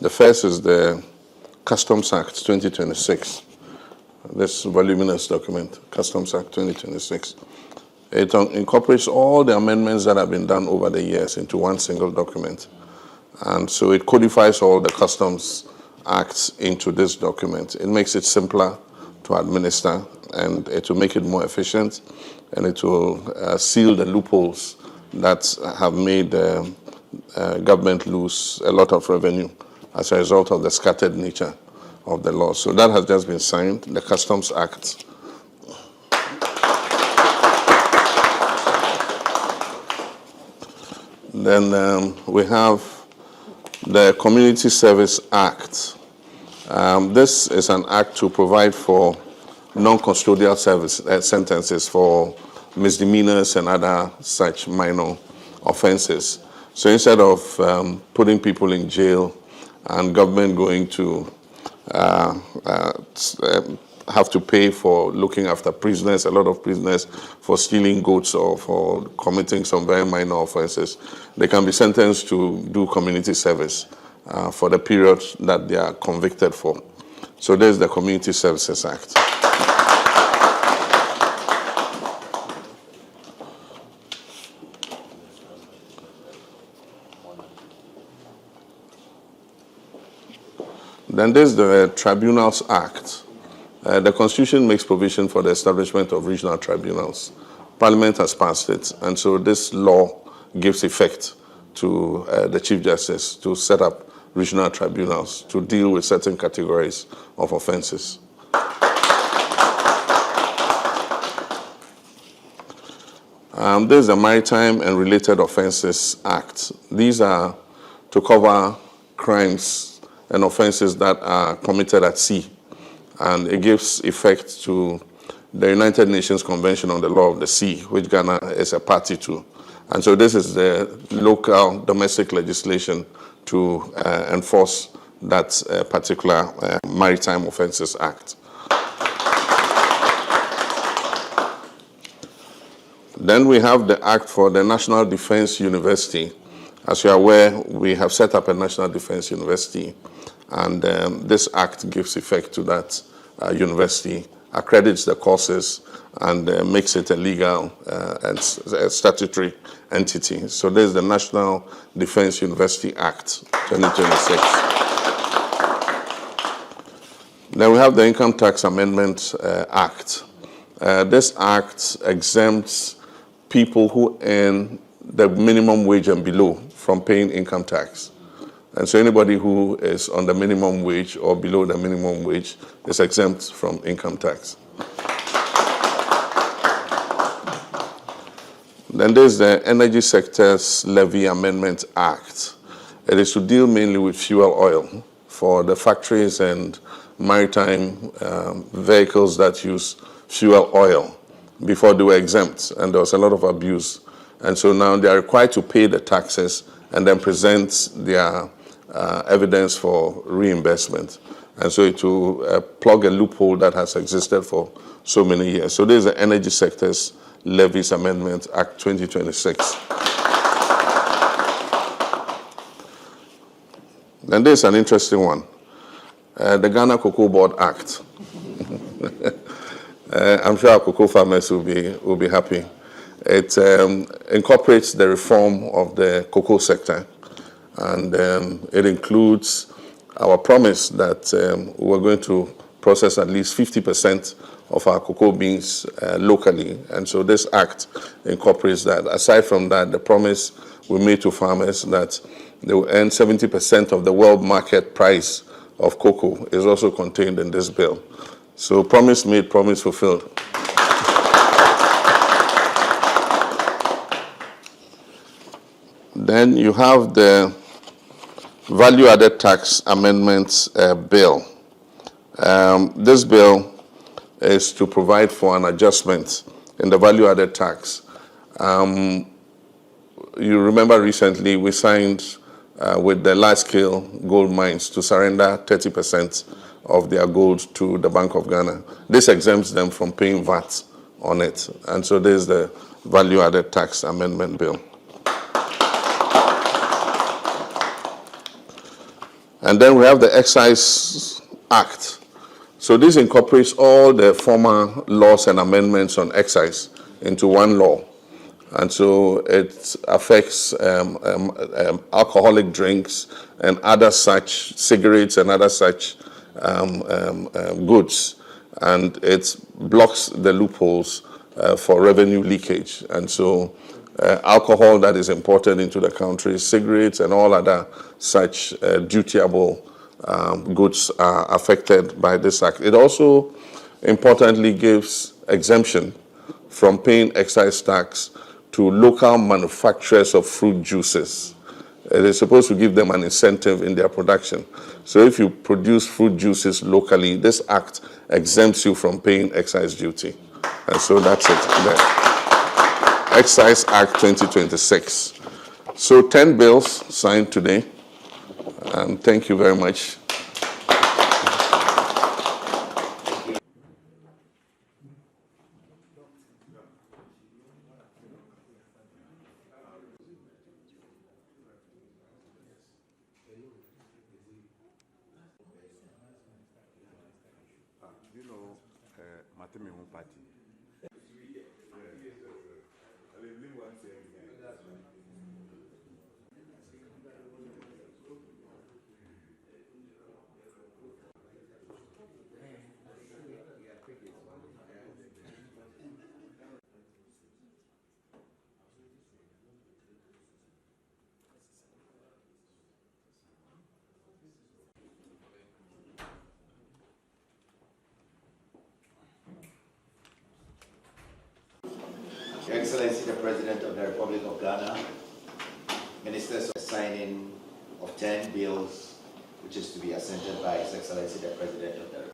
The first is the Customs Act 2026. This voluminous document, Customs Act 2026. It incorporates all the amendments that have been done over the years into one single document. And so it codifies all the Customs Acts into this document. It makes it simpler to administer, and it will make it more efficient, and it will seal the loopholes that have made government lose a lot of revenue as a result of the scattered nature of the law. So that has just been signed, the Customs Act. Then we have the Community Service Act. This is an act to provide for non-custodial service sentences for misdemeanors and other such minor offenses. So instead of putting people in jail and government going to have to pay for looking after prisoners, a lot of prisoners, for stealing goods or for committing some very minor offenses, they can be sentenced to do community service for the period that they are convicted for. So there's the Community Services Act. Then there's the Tribunals Act. The Constitution makes provision for the establishment of regional tribunals. Parliament has passed it, and so this law gives effect to the Chief Justice to set up regional tribunals to deal with certain categories of offenses. There's the Maritime and Related Offenses Act. These are to cover crimes and offenses that are committed at sea. And it gives effect to the United Nations Convention on the Law of the Sea, which Ghana is a party to. And so this is the local domestic legislation to enforce that particular Maritime Offences Act. Then we have the Act for the National Defense University. As you are aware, we have set up a National Defense University, and this act gives effect to that university, accredits the courses, and makes it a legal and a statutory entity. So there's the National Defense University Act 2026. Then we have the Income Tax Amendment Act. This act exempts people who earn the minimum wage and below from paying income tax. And so anybody who is on the minimum wage or below the minimum wage is exempt from income tax. Then there's the Energy Sectors Levy Amendment Act. It is to deal mainly with fuel oil for the factories and maritime vehicles that use fuel oil. Before they were exempt, and there was a lot of abuse. And so now they are required to pay the taxes and then present their evidence for reimbursement. And so it will plug a loophole that has existed for so many years. So there's the Energy Sectors Levies Amendment Act 2026. Then there's an interesting one, the Ghana Cocoa Board Act. I'm sure our cocoa farmers will be happy. It incorporates the reform of the cocoa sector, and it includes our promise that we're going to process at least 50% of our cocoa beans locally. And so this act incorporates that. Aside from that, the promise we made to farmers that they will earn 70% of the world market price of cocoa is also contained in this bill. So promise made, promise fulfilled. Then you have the Value Added Tax Amendments Bill. This bill is to provide for an adjustment in the value added tax. You remember recently we signed with the large-scale gold mines to surrender 30% of their gold to the Bank of Ghana. This exempts them from paying VAT on it. And so there's the Value Added Tax Amendment Bill. And then we have the Excise Act. So this incorporates all the former laws and amendments on excise into one law. And so it affects alcoholic drinks and other such, cigarettes and other such goods. And it blocks the loopholes for revenue leakage. And so alcohol that is imported into the country, cigarettes and all other such dutiable goods are affected by this act. It also importantly gives exemption from paying excise tax to local manufacturers of fruit juices. It is supposed to give them an incentive in their production. So if you produce fruit juices locally, this act exempts you from paying excise duty. And so that's it. The Excise Act 2026. So 10 bills signed today. Thank you very much. Party. Your Excellency, the President of the Republic of Ghana, Ministers of signing of 10 bills, which is to be assented by His Excellency, the President of the Republic.